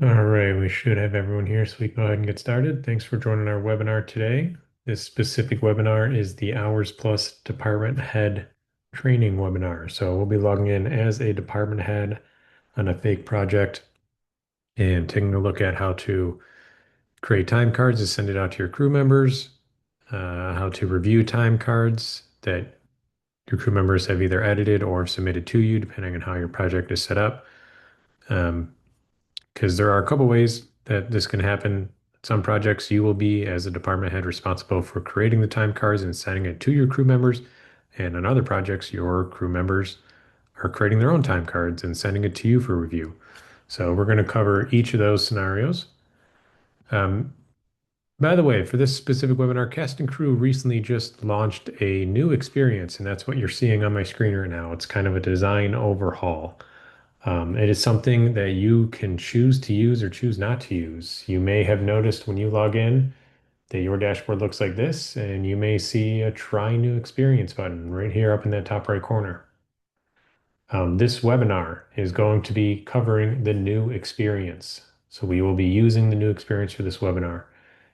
All right, we should have everyone here so we can go ahead and get started. Thanks for joining our webinar today. This specific webinar is the Hours Plus Department Head Training webinar. So we'll be logging in as a department head on a fake project and taking a look at how to create time cards to send it out to your crew members, how to review time cards that your crew members have either edited or submitted to you, depending on how your project is set up. Um, because there are a couple ways that this can happen. Some projects you will be, as a department head, responsible for creating the time cards and sending it to your crew members. And on other projects, your crew members are creating their own time cards and sending it to you for review. So we're going to cover each of those scenarios. Um, by the way, for this specific webinar, Cast and Crew recently just launched a new experience, and that's what you're seeing on my screen right now. It's kind of a design overhaul. It is something that you can choose to use or choose not to use. You may have noticed when you log in that your dashboard looks like this, and you may see a try new experience button right here up in that top right corner. This webinar is going to be covering the new experience. So we will be using the new experience for this webinar.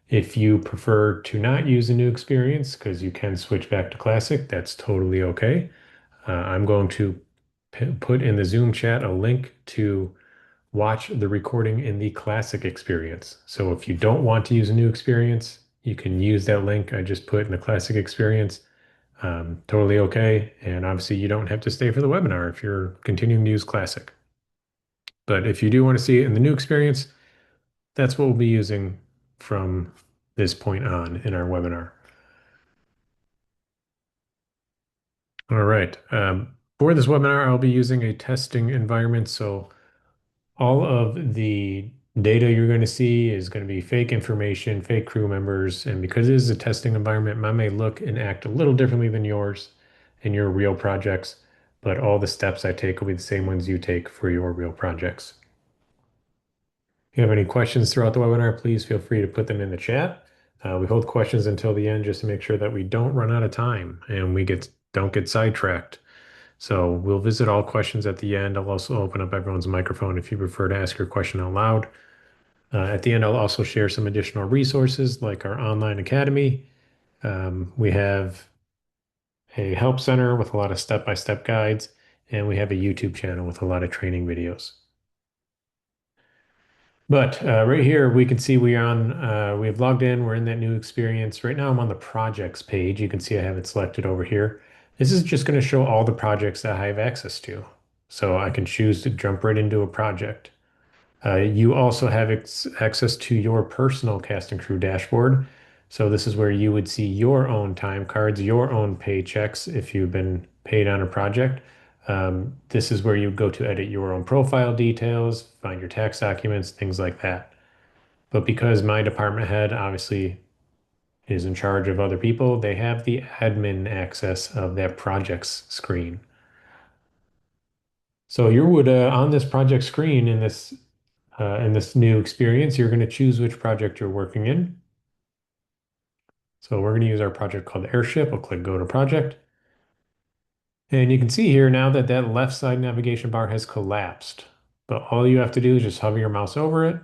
If you prefer to not use a new experience, because you can switch back to classic, that's totally okay. I'm going to put in the Zoom chat a link to watch the recording in the classic experience. So if you don't want to use a new experience, you can use that link I just put in the classic experience. Totally okay. And obviously, you don't have to stay for the webinar if you're continuing to use classic. But if you do want to see it in the new experience, that's what we'll be using from this point on in our webinar. All right. For this webinar, I'll be using a testing environment. So all of the data you're going to see is going to be fake information, fake crew members. And because it is a testing environment, mine may look and act a little differently than yours in your real projects, but all the steps I take will be the same ones you take for your real projects. If you have any questions throughout the webinar, please feel free to put them in the chat. We hold questions until the end just to make sure that we don't run out of time and we don't get sidetracked. So we'll visit all questions at the end. I'll also open up everyone's microphone if you prefer to ask your question out loud. At the end, I'll also share some additional resources like our online academy. We have a help center with a lot of step-by-step guides, and we have a YouTube channel with a lot of training videos. But right here, we can see we have logged in, we're in that new experience. Right now, I'm on the projects page. You can see I have it selected over here. This is just going to show all the projects that I have access to. So I can choose to jump right into a project. You also have access to your personal cast and crew dashboard. So this is where you would see your own time cards, your own paychecks if you've been paid on a project. This is where you go to edit your own profile details, find your tax documents, things like that. But because my department head obviously is in charge of other people, they have the admin access of that projects screen. So you would on this project screen in this new experience, you're going to choose which project you're working in. So we're going to use our project called Airship. We'll click Go to Project. And you can see here now that that left side navigation bar has collapsed. But all you have to do is just hover your mouse over it,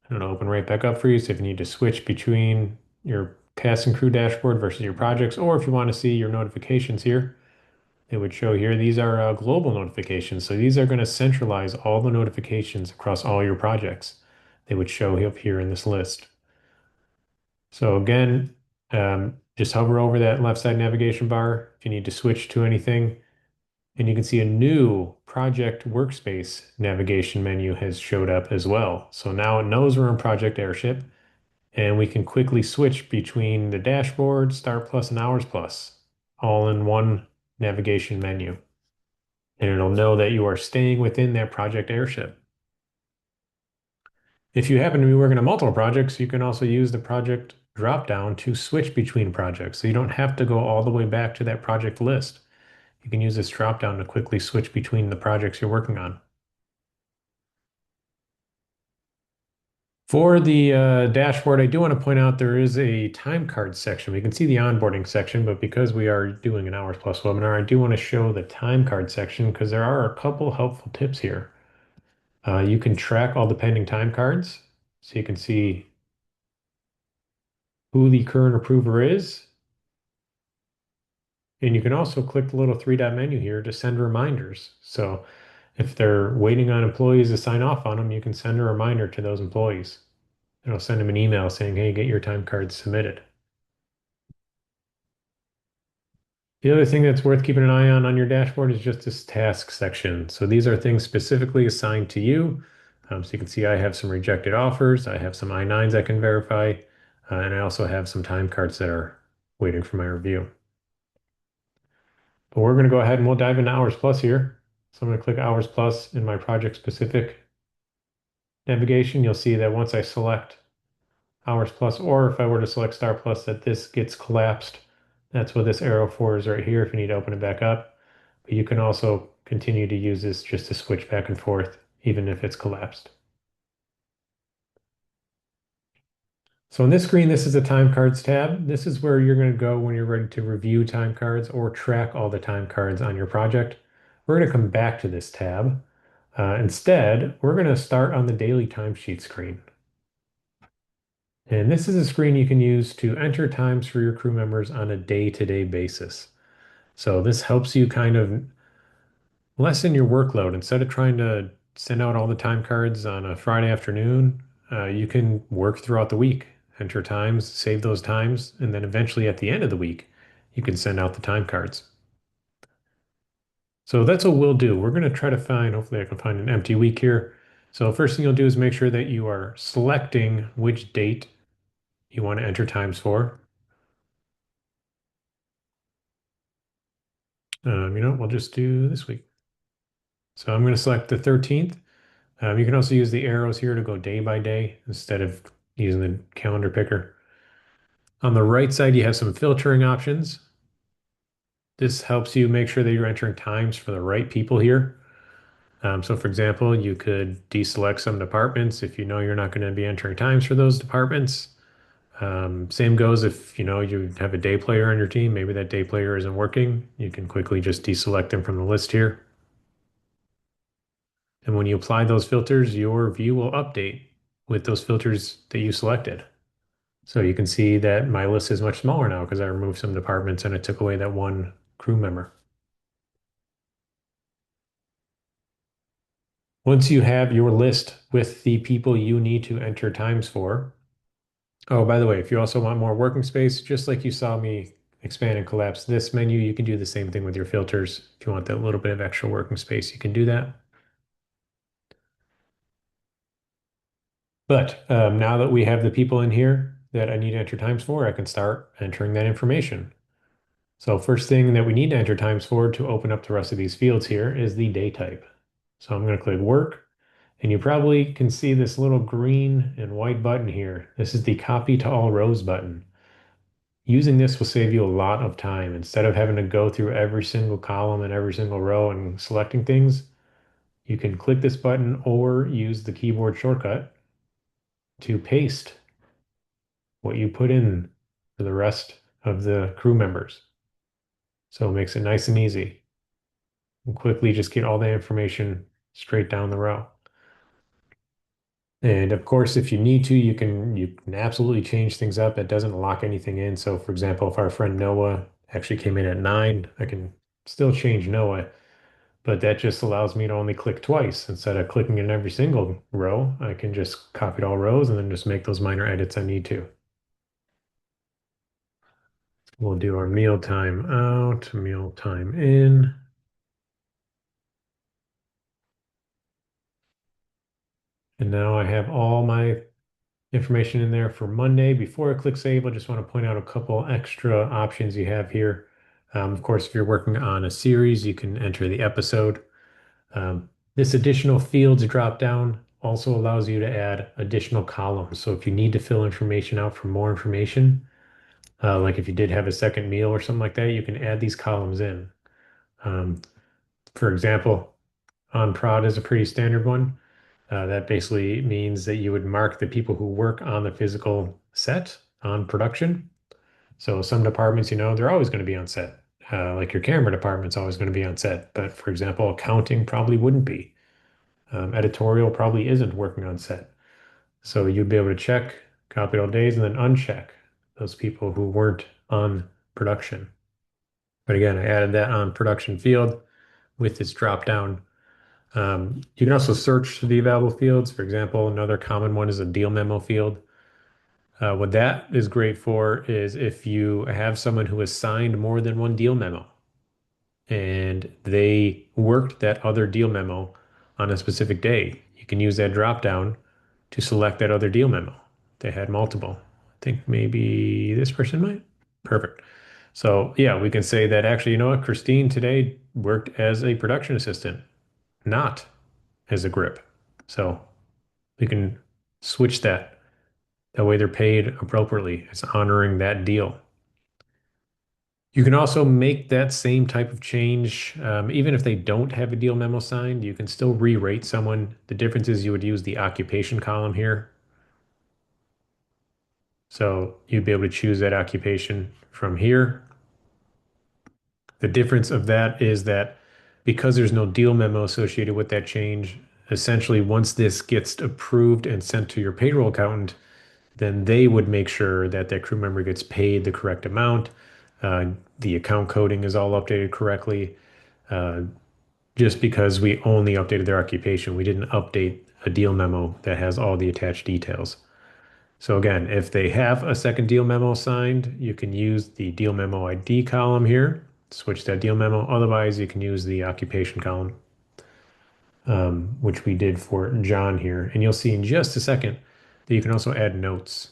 and it'll open right back up for you. So if you need to switch between your cast and crew dashboard versus your projects, or if you want to see your notifications here, it would show here. These are global notifications. So these are going to centralize all the notifications across all your projects. They would show up here in this list. So again, just hover over that left side navigation bar if you need to switch to anything. And you can see a new project workspace navigation menu has showed up as well. So now it knows we're in Project Airship, and we can quickly switch between the dashboard, Start Plus, and Hours Plus, all in one navigation menu. And it'll know that you are staying within that Project Airship. If you happen to be working on multiple projects, you can also use the project dropdown to switch between projects. So you don't have to go all the way back to that project list. You can use this dropdown to quickly switch between the projects you're working on. For the dashboard, I do want to point out there is a time card section. We can see the onboarding section, but because we are doing an Hours Plus webinar, I do want to show the time card section because there are a couple helpful tips here. You can track all the pending time cards, so you can see who the current approver is. And you can also click the little three-dot menu here to send reminders. So if they're waiting on employees to sign off on them, you can send a reminder to those employees. It'll send them an email saying, hey, get your time cards submitted. The other thing that's worth keeping an eye on your dashboard is just this task section. So these are things specifically assigned to you. So you can see I have some rejected offers. I have some I-9s I can verify. And I also have some time cards that are waiting for my review. But we're going to go ahead and we'll dive into Hours Plus here. So I'm going to click Hours Plus in my project specific navigation. You'll see that once I select Hours Plus, or if I were to select Star Plus, that this gets collapsed. That's what this arrow for is right here if you need to open it back up. But you can also continue to use this just to switch back and forth, even if it's collapsed. So on this screen, this is the time cards tab. This is where you're going to go when you're ready to review time cards or track all the time cards on your project. We're going to come back to this tab. Instead, we're going to start on the daily timesheet screen. And this is a screen you can use to enter times for your crew members on a day-to-day basis. So this helps you kind of lessen your workload. Instead of trying to send out all the time cards on a Friday afternoon, you can work throughout the week, enter times, save those times, and then eventually at the end of the week, you can send out the time cards. So that's what we'll do. We're going to try to find, hopefully I can find an empty week here. So first thing you'll do is make sure that you are selecting which date you want to enter times for. We'll just do this week. So I'm going to select the 13th. You can also use the arrows here to go day by day instead of using the calendar picker. On the right side, you have some filtering options. This helps you make sure that you're entering times for the right people here. So for example, you could deselect some departments if you know you're not going to be entering times for those departments. Same goes if you know you have a day player on your team, maybe that day player isn't working, you can quickly just deselect them from the list here. And when you apply those filters, your view will update with those filters that you selected. So you can see that my list is much smaller now because I removed some departments and I took away that one crew member. Once you have your list with the people you need to enter times for, oh, by the way, if you also want more working space, just like you saw me expand and collapse this menu, you can do the same thing with your filters. If you want that little bit of extra working space, you can do that. But now that we have the people in here that I need to enter times for, I can start entering that information. So first thing that we need to enter times for to open up the rest of these fields here is the day type. So I'm going to click work, and you probably can see this little green and white button here. This is the copy to all rows button. Using this will save you a lot of time. Instead of having to go through every single column and every single row and selecting things, you can click this button or use the keyboard shortcut to paste what you put in for the rest of the crew members. So it makes it nice and easy. And quickly just get all the information straight down the row. And of course, if you need to, you can absolutely change things up. It doesn't lock anything in. So for example, if our friend Noah actually came in at 9, I can still change Noah, but that just allows me to only click twice. Instead of clicking in every single row, I can just copy all rows and then just make those minor edits I need to. We'll do our meal time out, meal time in. And now I have all my information in there for Monday. Before I click save, I just want to point out a couple extra options you have here. Of course, if you're working on a series, you can enter the episode. This additional fields drop down also allows you to add additional columns. So if you need to fill information out for more information, like if you did have a second meal or something like that, you can add these columns in. For example, on prod is a pretty standard one. That basically means that you would mark the people who work on the physical set on production. So some departments, they're always going to be on set. Like your camera department's always going to be on set. But for example, accounting probably wouldn't be. Editorial probably isn't working on set. So you'd be able to check copied all days and then uncheck those people who weren't on production. But again, I added that on production field with this drop down. You can also search the available fields. For example, another common one is a deal memo field. What that is great for is if you have someone who has signed more than one deal memo and they worked that other deal memo on a specific day, you can use that drop down to select that other deal memo. They had multiple. I think maybe this person might. Perfect. So yeah, we can say that actually, you know what, Christine today worked as a production assistant, not as a grip. So we can switch that. That way they're paid appropriately. It's honoring that deal. You can also make that same type of change, even if they don't have a deal memo signed, you can still re-rate someone. The difference is you would use the occupation column here. So you'd be able to choose that occupation from here. The difference of that is that because there's no deal memo associated with that change, essentially once this gets approved and sent to your payroll accountant, then they would make sure that that crew member gets paid the correct amount. The account coding is all updated correctly. Uh, just because we only updated their occupation, we didn't update a deal memo that has all the attached details. So again, if they have a second deal memo signed, you can use the deal memo ID column here, switch that deal memo. Otherwise, you can use the occupation column, which we did for John here. And you'll see in just a second that you can also add notes.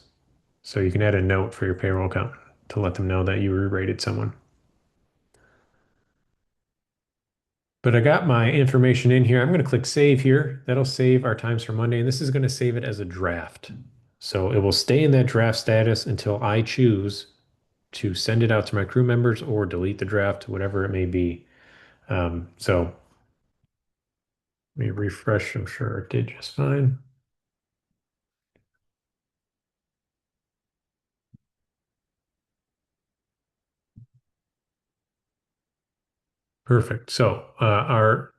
So you can add a note for your payroll account to let them know that you re-rated someone. But I got my information in here. I'm going to click save here. That'll save our times for Monday, and this is going to save it as a draft. So it will stay in that draft status until I choose to send it out to my crew members or delete the draft, whatever it may be. So let me refresh. I'm sure it did just fine. Perfect. So our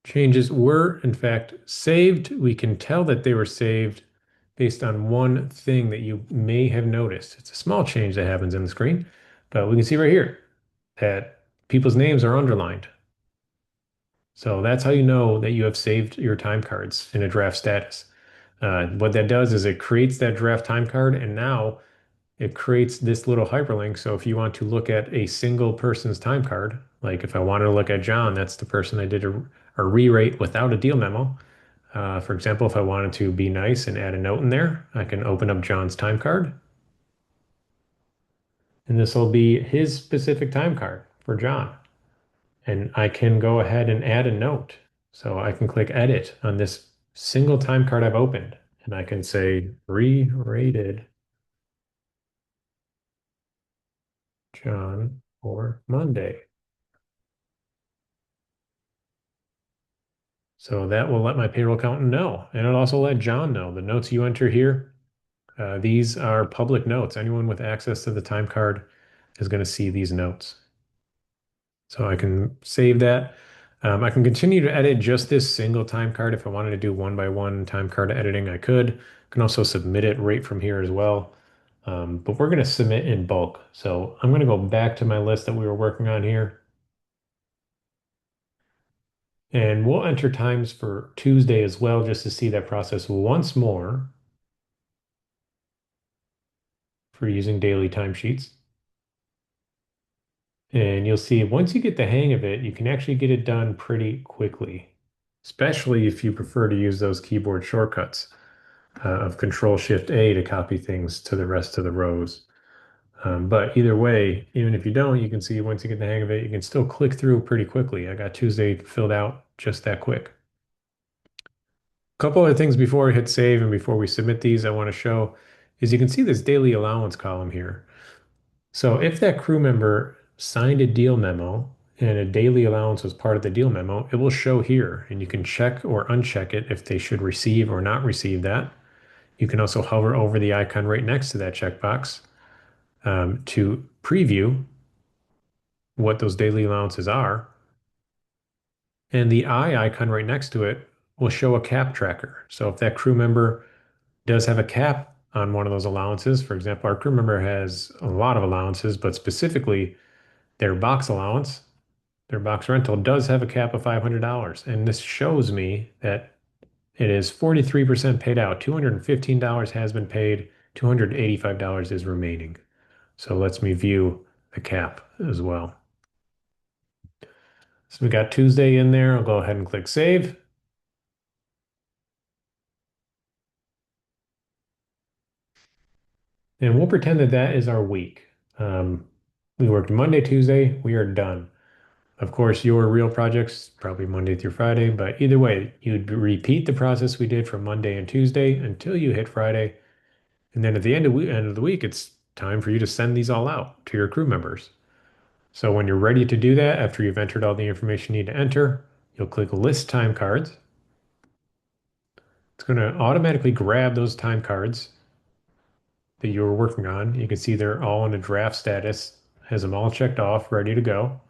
changes were, in fact, saved. We can tell that they were saved based on one thing that you may have noticed. It's a small change that happens in the screen, but we can see right here that people's names are underlined. So that's how you know that you have saved your time cards in a draft status. What that does is it creates that draft time card, and now it creates this little hyperlink. So if you want to look at a single person's time card, like if I wanted to look at John, that's the person I did a re-rate without a deal memo. For example, if I wanted to be nice and add a note in there, I can open up John's time card, and this will be his specific time card for John. And I can go ahead and add a note. So I can click edit on this single time card I've opened, and I can say re-rated John for Monday. So that will let my payroll accountant know. And it'll also let John know the notes you enter here. These are public notes. Anyone with access to the time card is going to see these notes. So I can save that. I can continue to edit just this single time card. If I wanted to do one by one time card editing, I could. I can also submit it right from here as well. But we're going to submit in bulk. So I'm going to go back to my list that we were working on here. And we'll enter times for Tuesday as well, just to see that process once more for using daily timesheets. And you'll see once you get the hang of it, you can actually get it done pretty quickly, especially if you prefer to use those keyboard shortcuts of Control Shift A to copy things to the rest of the rows. But either way, even if you don't, you can see once you get the hang of it, you can still click through pretty quickly. I got Tuesday filled out just that quick. A couple other things before I hit save and before we submit these, I want to show is you can see this daily allowance column here. So if that crew member signed a deal memo and a daily allowance was part of the deal memo, it will show here and you can check or uncheck it if they should receive or not receive that. You can also hover over the icon right next to that checkbox to preview what those daily allowances are. And the eye icon right next to it will show a cap tracker. So if that crew member does have a cap on one of those allowances, for example, our crew member has a lot of allowances, but specifically their box allowance, their box rental does have a cap of $500. And this shows me that it is 43% paid out. $215 has been paid, $285 is remaining. So lets me view the cap as well. So we got Tuesday in there. I'll go ahead and click save. And we'll pretend that that is our week. Um, we worked Monday, Tuesday, we are done. Of course, your real projects probably Monday through Friday, but either way, you'd repeat the process we did for Monday and Tuesday until you hit Friday. And then at the end of the week, it's time for you to send these all out to your crew members. So when you're ready to do that, after you've entered all the information you need to enter, you'll click List Time Cards. It's going to automatically grab those time cards that you were working on. You can see they're all in a draft status, has them all checked off, ready to go.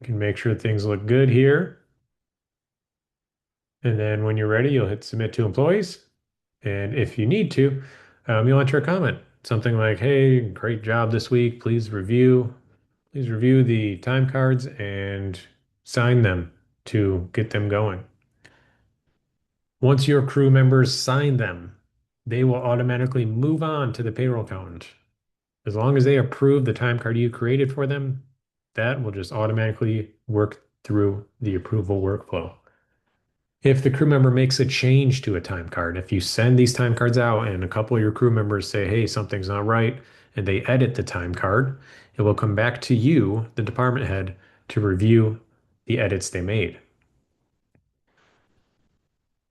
You can make sure things look good here. And then when you're ready, you'll hit Submit to Employees. And if you need to, you'll enter a comment, something like, "Hey, great job this week. Please review the time cards and sign them to get them going." Once your crew members sign them, they will automatically move on to the payroll accountant. As long as they approve the time card you created for them, that will just automatically work through the approval workflow. If the crew member makes a change to a time card, if you send these time cards out and a couple of your crew members say, "Hey, something's not right," and they edit the time card, it will come back to you, the department head, to review the edits they made.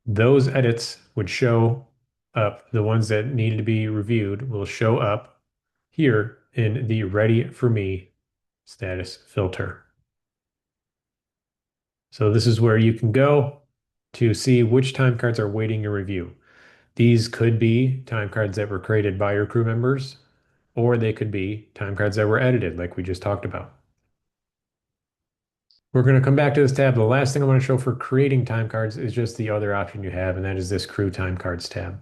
Those edits would show up, the ones that needed to be reviewed will show up here in the Ready for Me status filter. So this is where you can go to see which time cards are waiting your review. These could be time cards that were created by your crew members, or they could be time cards that were edited, like we just talked about. We're going to come back to this tab. The last thing I want to show for creating time cards is just the other option you have, and that is this Crew Time Cards tab.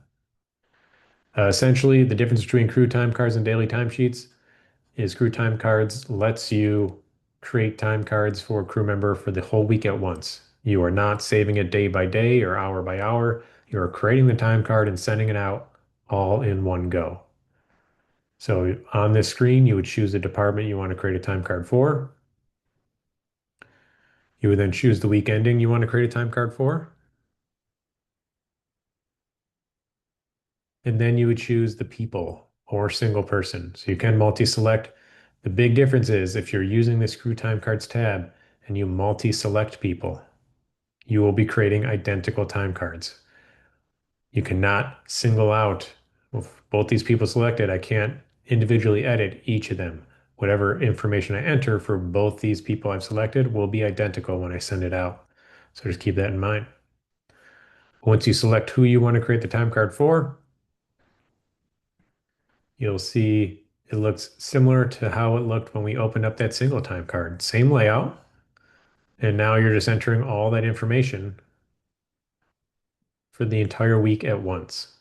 Essentially, the difference between crew time cards and daily timesheets is crew time cards lets you create time cards for a crew member for the whole week at once. You are not saving it day by day or hour by hour. You are creating the time card and sending it out all in one go. So on this screen, you would choose the department you want to create a time card for. You would then choose the week ending you want to create a time card for. And then you would choose the people or single person. So you can multi-select. The big difference is if you're using this Crew Time Cards tab and you multi-select people, you will be creating identical time cards. You cannot single out with both these people selected. I can't individually edit each of them. Whatever information I enter for both these people I've selected will be identical when I send it out. So just keep that in mind. Once you select who you want to create the time card for, you'll see it looks similar to how it looked when we opened up that single time card. Same layout. And now you're just entering all that information for the entire week at once.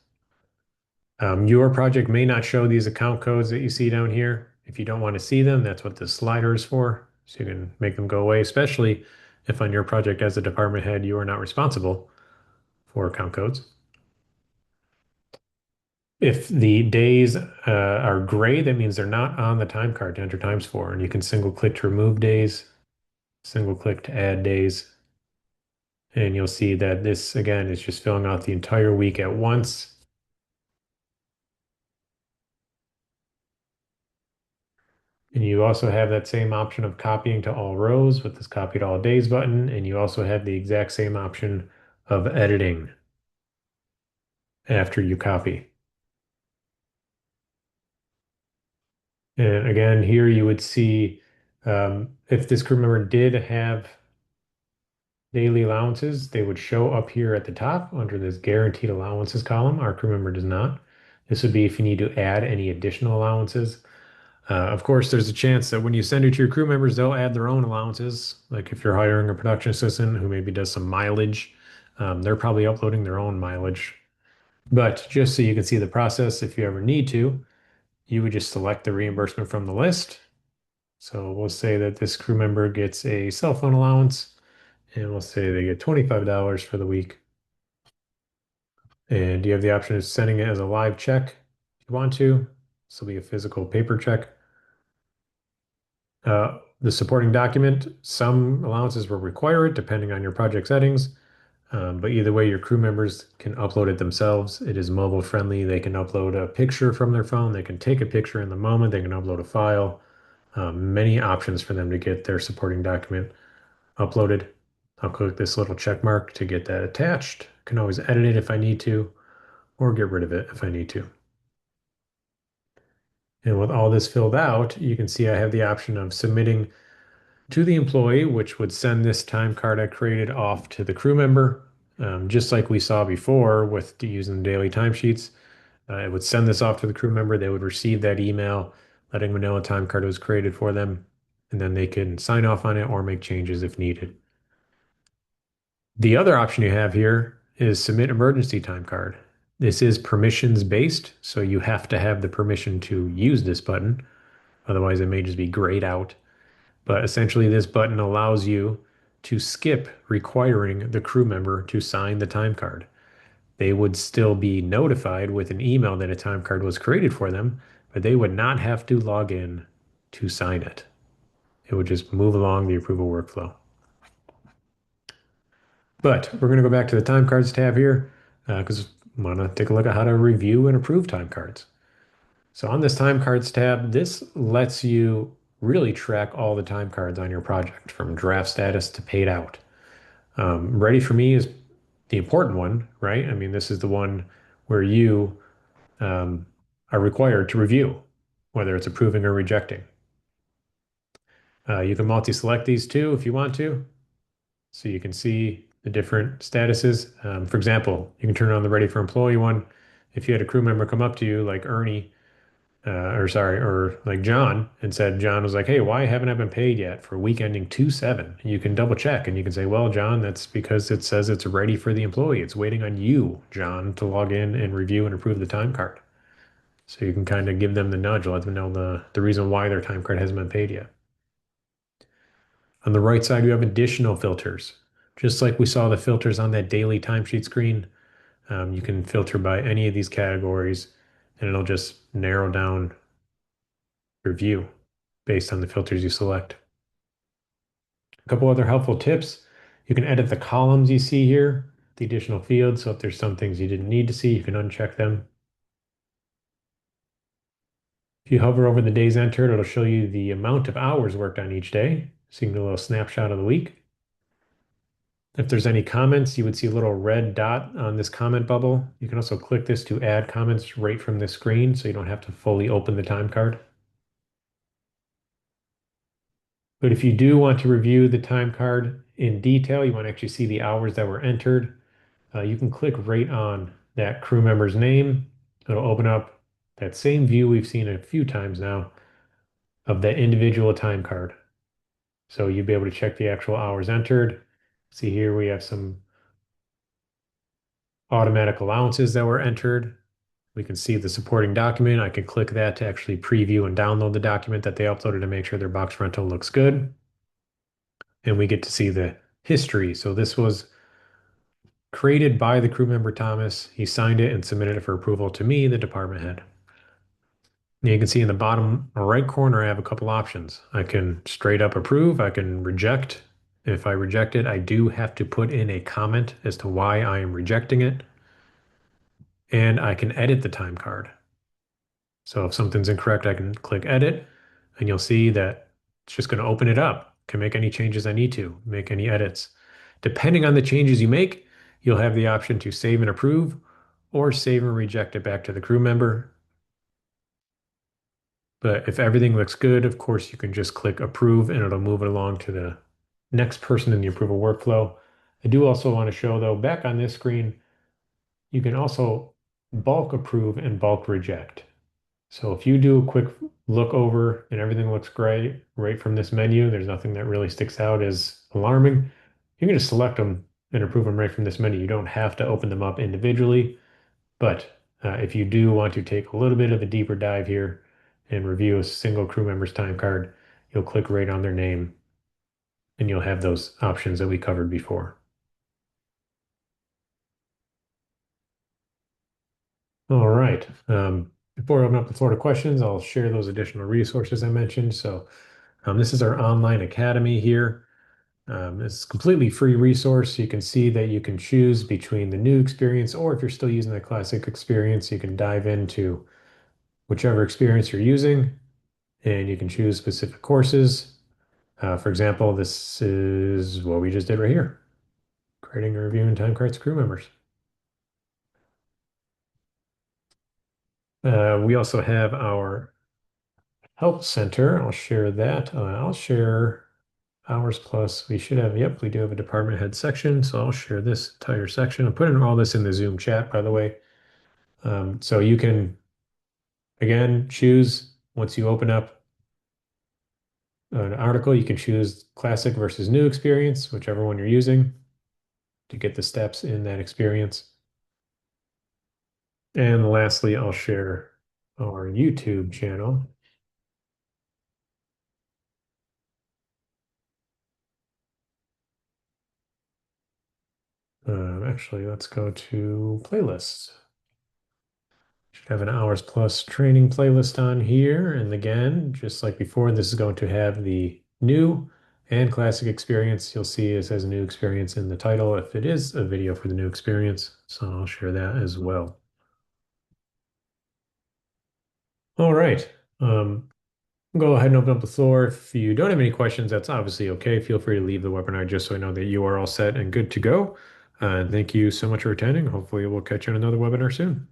Your project may not show these account codes that you see down here. If you don't want to see them, that's what the slider is for. So you can make them go away, especially if on your project as a department head, you are not responsible for account codes. If the days are gray, that means they're not on the time card to enter times for, and you can single click to remove days, single click to add days, and you'll see that this again is just filling out the entire week at once. And you also have that same option of copying to all rows with this copy to all days button, and you also have the exact same option of editing after you copy. And again, here you would see if this crew member did have daily allowances, they would show up here at the top under this guaranteed allowances column. Our crew member does not. This would be if you need to add any additional allowances. Of course, there's a chance that when you send it to your crew members, they'll add their own allowances. Like if you're hiring a production assistant who maybe does some mileage, they're probably uploading their own mileage. But just so you can see the process, if you ever need to, you would just select the reimbursement from the list. So we'll say that this crew member gets a cell phone allowance, and we'll say they get $25 for the week. And you have the option of sending it as a live check if you want to. This will be a physical paper check. The supporting document, some allowances will require it depending on your project settings. But either way, your crew members can upload it themselves. It is mobile friendly. They can upload a picture from their phone. They can take a picture in the moment. They can upload a file. Many options for them to get their supporting document uploaded. I'll click this little check mark to get that attached. I can always edit it if I need to, or get rid of it if I need to. And with all this filled out, you can see I have the option of submitting to the employee, which would send this time card I created off to the crew member. Just like we saw before with using the daily timesheets, it would send this off to the crew member. They would receive that email letting them know a time card was created for them, and then they can sign off on it or make changes if needed. The other option you have here is submit emergency time card. This is permissions based, so you have to have the permission to use this button. Otherwise, it may just be grayed out. But essentially, this button allows you to skip requiring the crew member to sign the time card. They would still be notified with an email that a time card was created for them, but they would not have to log in to sign it. It would just move along the approval workflow. But we're going to go back to the time cards tab here because I want to take a look at how to review and approve time cards. So on this time cards tab, this lets you really track all the time cards on your project from draft status to paid out. Ready for me is the important one, right? I mean, this is the one where you um, are required to review, whether it's approving or rejecting. You can multi-select these too if you want to, so you can see the different statuses. For example, you can turn on the ready for employee one. If you had a crew member come up to you like Ernie or like John and said, John was like, hey, why haven't I been paid yet for week ending 2/7? You can double check and you can say, well, John, that's because it says it's ready for the employee. It's waiting on you, John, to log in and review and approve the time card. So you can kind of give them the nudge, let them know the reason why their time card hasn't been paid yet. On the right side, you have additional filters. Just like we saw the filters on that daily timesheet screen, you can filter by any of these categories and it'll just narrow down your view based on the filters you select. A couple other helpful tips. You can edit the columns you see here, the additional fields. So if there's some things you didn't need to see, you can uncheck them. If you hover over the days entered, it'll show you the amount of hours worked on each day. So you can get a little snapshot of the week. If there's any comments, you would see a little red dot on this comment bubble. You can also click this to add comments right from the screen so you don't have to fully open the time card. But if you do want to review the time card in detail, you want to actually see the hours that were entered, you can click right on that crew member's name. It'll open up that same view we've seen a few times now of that individual time card. So you'll be able to check the actual hours entered. See here we have some automatic allowances that were entered. We can see the supporting document. I can click that to actually preview and download the document that they uploaded to make sure their box rental looks good. And we get to see the history. So this was created by the crew member Thomas. He signed it and submitted it for approval to me, the department head. You can see in the bottom right corner, I have a couple options. I can straight up approve. I can reject. If I reject it, I do have to put in a comment as to why I am rejecting it. And I can edit the time card. So if something's incorrect, I can click edit and you'll see that it's just going to open it up. Can make any changes I need to, make any edits. Depending on the changes you make, you'll have the option to save and approve or save and reject it back to the crew member. But if everything looks good, of course, you can just click approve and it'll move it along to the next person in the approval workflow. I do also want to show though, back on this screen, you can also bulk approve and bulk reject. So if you do a quick look over and everything looks great right from this menu, there's nothing that really sticks out as alarming, you can just select them and approve them right from this menu. You don't have to open them up individually, but if you do want to take a little bit of a deeper dive here and review a single crew member's time card, you'll click right on their name and you'll have those options that we covered before. All right. Before I open up the floor to questions, I'll share those additional resources I mentioned. So this is our online academy here. It's a completely free resource. You can see that you can choose between the new experience, or if you're still using the classic experience, you can dive into whichever experience you're using and you can choose specific courses. For example, this is what we just did right here, creating a review and time cards crew members. We also have our help center. I'll share that. I'll share Hours Plus. We should have, yep, we do have a department head section. So I'll share this entire section. I'm putting all this in the Zoom chat, by the way. So you can, again, choose once you open up an article, you can choose classic versus new experience, whichever one you're using to get the steps in that experience. And lastly, I'll share our YouTube channel. Actually, let's go to playlists. Should have an Hours Plus training playlist on here. And again, just like before, this is going to have the new and classic experience. You'll see it says new experience in the title if it is a video for the new experience. So I'll share that as well. All right. Go ahead and open up the floor. If you don't have any questions, that's obviously okay. Feel free to leave the webinar just so I know that you are all set and good to go. Thank you so much for attending. Hopefully we'll catch you on another webinar soon.